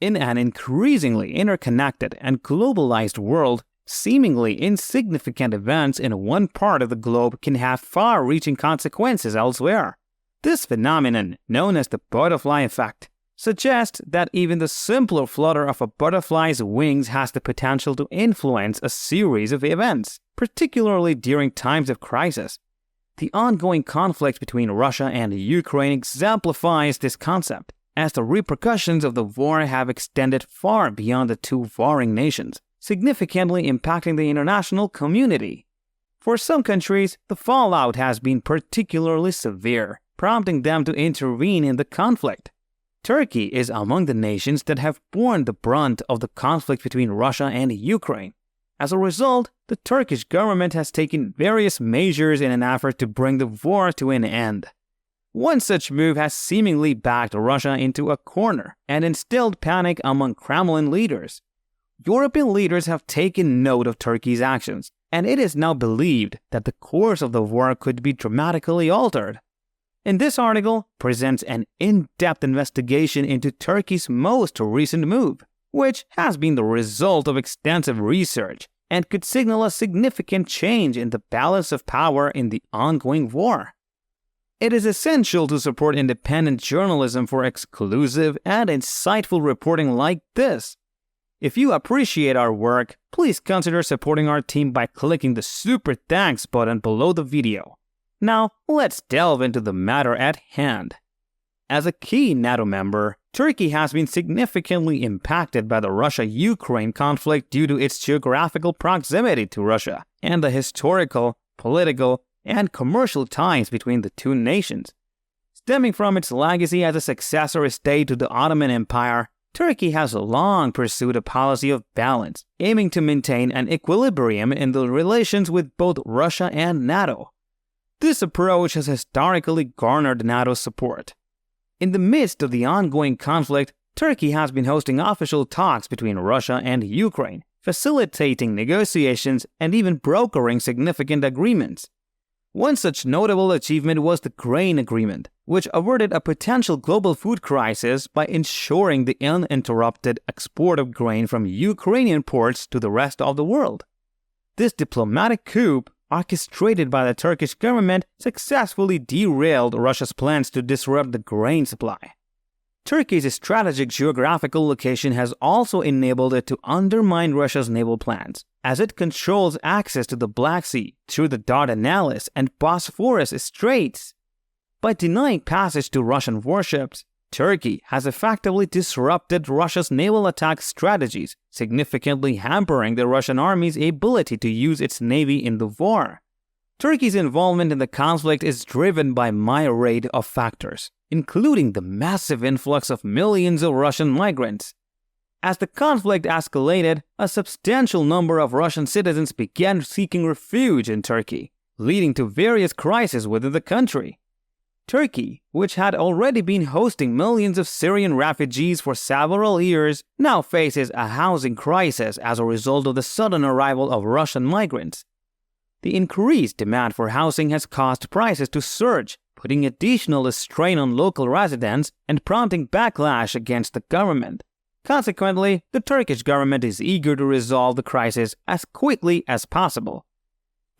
In an increasingly interconnected and globalized world, seemingly insignificant events in one part of the globe can have far-reaching consequences elsewhere. This phenomenon, known as the butterfly effect, suggests that even the simpler flutter of a butterfly's wings has the potential to influence a series of events, particularly during times of crisis. The ongoing conflict between Russia and Ukraine exemplifies this concept, as the repercussions of the war have extended far beyond the two warring nations, significantly impacting the international community. For some countries, the fallout has been particularly severe, prompting them to intervene in the conflict. Turkey is among the nations that have borne the brunt of the conflict between Russia and Ukraine. As a result, the Turkish government has taken various measures in an effort to bring the war to an end. One such move has seemingly backed Russia into a corner and instilled panic among Kremlin leaders. European leaders have taken note of Turkey's actions, and it is now believed that the course of the war could be dramatically altered. In this article presents an in-depth investigation into Turkey's most recent move, which has been the result of extensive research and could signal a significant change in the balance of power in the ongoing war. It is essential to support independent journalism for exclusive and insightful reporting like this. If you appreciate our work, please consider supporting our team by clicking the Super Thanks button below the video. Now, let's delve into the matter at hand. As a key NATO member, Turkey has been significantly impacted by the Russia-Ukraine conflict due to its geographical proximity to Russia and the historical, political, and commercial ties between the two nations. Stemming from its legacy as a successor state to the Ottoman Empire, Turkey has long pursued a policy of balance, aiming to maintain an equilibrium in the relations with both Russia and NATO. This approach has historically garnered NATO's support. In the midst of the ongoing conflict, Turkey has been hosting official talks between Russia and Ukraine, facilitating negotiations and even brokering significant agreements. One such notable achievement was the grain agreement, which averted a potential global food crisis by ensuring the uninterrupted export of grain from Ukrainian ports to the rest of the world. This diplomatic coup, orchestrated by the Turkish government, successfully derailed Russia's plans to disrupt the grain supply. Turkey's strategic geographical location has also enabled it to undermine Russia's naval plans, as it controls access to the Black Sea through the Dardanelles and Bosphorus Straits. By denying passage to Russian warships, Turkey has effectively disrupted Russia's naval attack strategies, significantly hampering the Russian army's ability to use its navy in the war. Turkey's involvement in the conflict is driven by a myriad of factors, including the massive influx of millions of Russian migrants. As the conflict escalated, a substantial number of Russian citizens began seeking refuge in Turkey, leading to various crises within the country. Turkey, which had already been hosting millions of Syrian refugees for several years, now faces a housing crisis as a result of the sudden arrival of Russian migrants. The increased demand for housing has caused prices to surge, putting additional strain on local residents and prompting backlash against the government. Consequently, the Turkish government is eager to resolve the crisis as quickly as possible.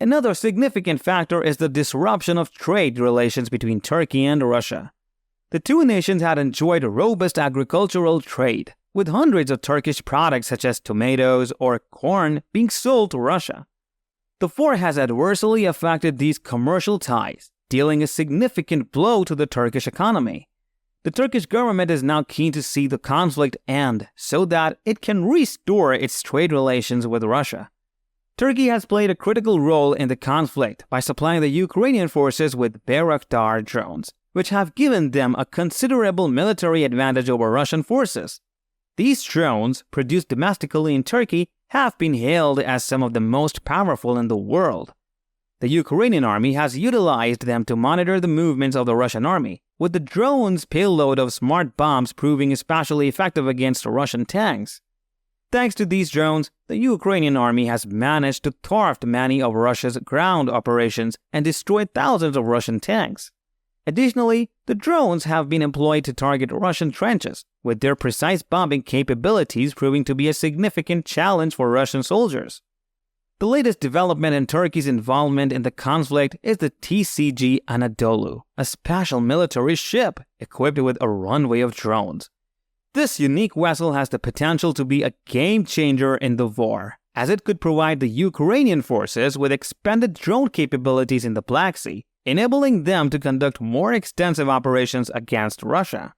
Another significant factor is the disruption of trade relations between Turkey and Russia. The two nations had enjoyed a robust agricultural trade, with hundreds of Turkish products such as tomatoes or corn being sold to Russia. The war has adversely affected these commercial ties, dealing a significant blow to the Turkish economy. The Turkish government is now keen to see the conflict end so that it can restore its trade relations with Russia. Turkey has played a critical role in the conflict by supplying the Ukrainian forces with Bayraktar drones, which have given them a considerable military advantage over Russian forces. These drones, produced domestically in Turkey, have been hailed as some of the most powerful in the world. The Ukrainian army has utilized them to monitor the movements of the Russian army, with the drone's payload of smart bombs proving especially effective against Russian tanks. Thanks to these drones, the Ukrainian army has managed to thwart many of Russia's ground operations and destroy thousands of Russian tanks. Additionally, the drones have been employed to target Russian trenches, with their precise bombing capabilities proving to be a significant challenge for Russian soldiers. The latest development in Turkey's involvement in the conflict is the TCG Anadolu, a special military ship equipped with a runway of drones. This unique vessel has the potential to be a game changer in the war, as it could provide the Ukrainian forces with expanded drone capabilities in the Black Sea, enabling them to conduct more extensive operations against Russia.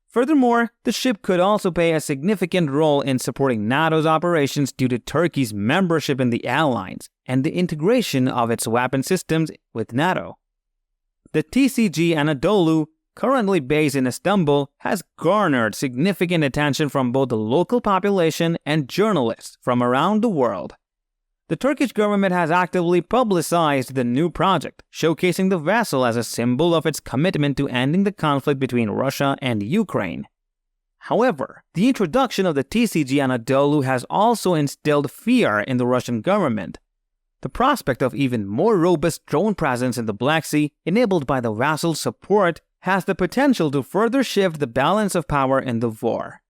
Furthermore, the ship could also play a significant role in supporting NATO's operations due to Turkey's membership in the alliance and the integration of its weapon systems with NATO. The TCG Anadolu, currently based in Istanbul, has garnered significant attention from both the local population and journalists from around the world. The Turkish government has actively publicized the new project, showcasing the vessel as a symbol of its commitment to ending the conflict between Russia and Ukraine. However, the introduction of the TCG Anadolu has also instilled fear in the Russian government. The prospect of even more robust drone presence in the Black Sea, enabled by the vessel's support, has the potential to further shift the balance of power in the war.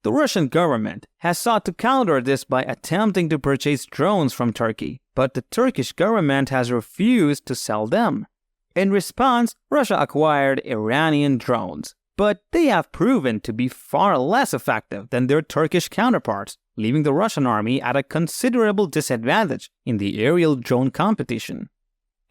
The Russian government has sought to counter this by attempting to purchase drones from Turkey, but the Turkish government has refused to sell them. In response, Russia acquired Iranian drones, but they have proven to be far less effective than their Turkish counterparts, leaving the Russian army at a considerable disadvantage in the aerial drone competition.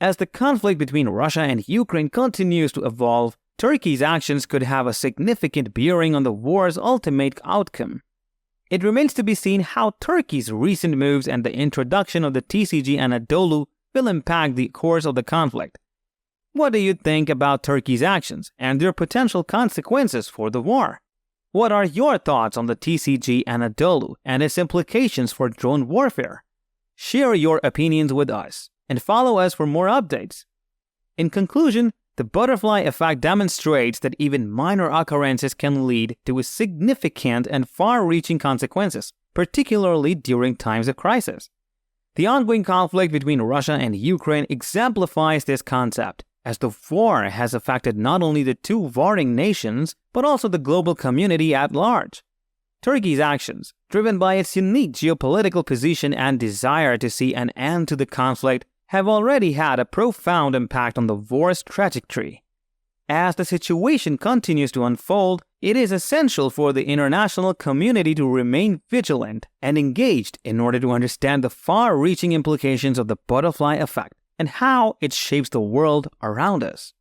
As the conflict between Russia and Ukraine continues to evolve, Turkey's actions could have a significant bearing on the war's ultimate outcome. It remains to be seen how Turkey's recent moves and the introduction of the TCG Anadolu will impact the course of the conflict. What do you think about Turkey's actions and their potential consequences for the war? What are your thoughts on the TCG Anadolu and its implications for drone warfare? Share your opinions with us and follow us for more updates. In conclusion, the butterfly effect demonstrates that even minor occurrences can lead to significant and far-reaching consequences, particularly during times of crisis. The ongoing conflict between Russia and Ukraine exemplifies this concept, as the war has affected not only the two warring nations, but also the global community at large. Turkey's actions, driven by its unique geopolitical position and desire to see an end to the conflict, have already had a profound impact on the war's trajectory. As the situation continues to unfold, it is essential for the international community to remain vigilant and engaged in order to understand the far-reaching implications of the butterfly effect and how it shapes the world around us.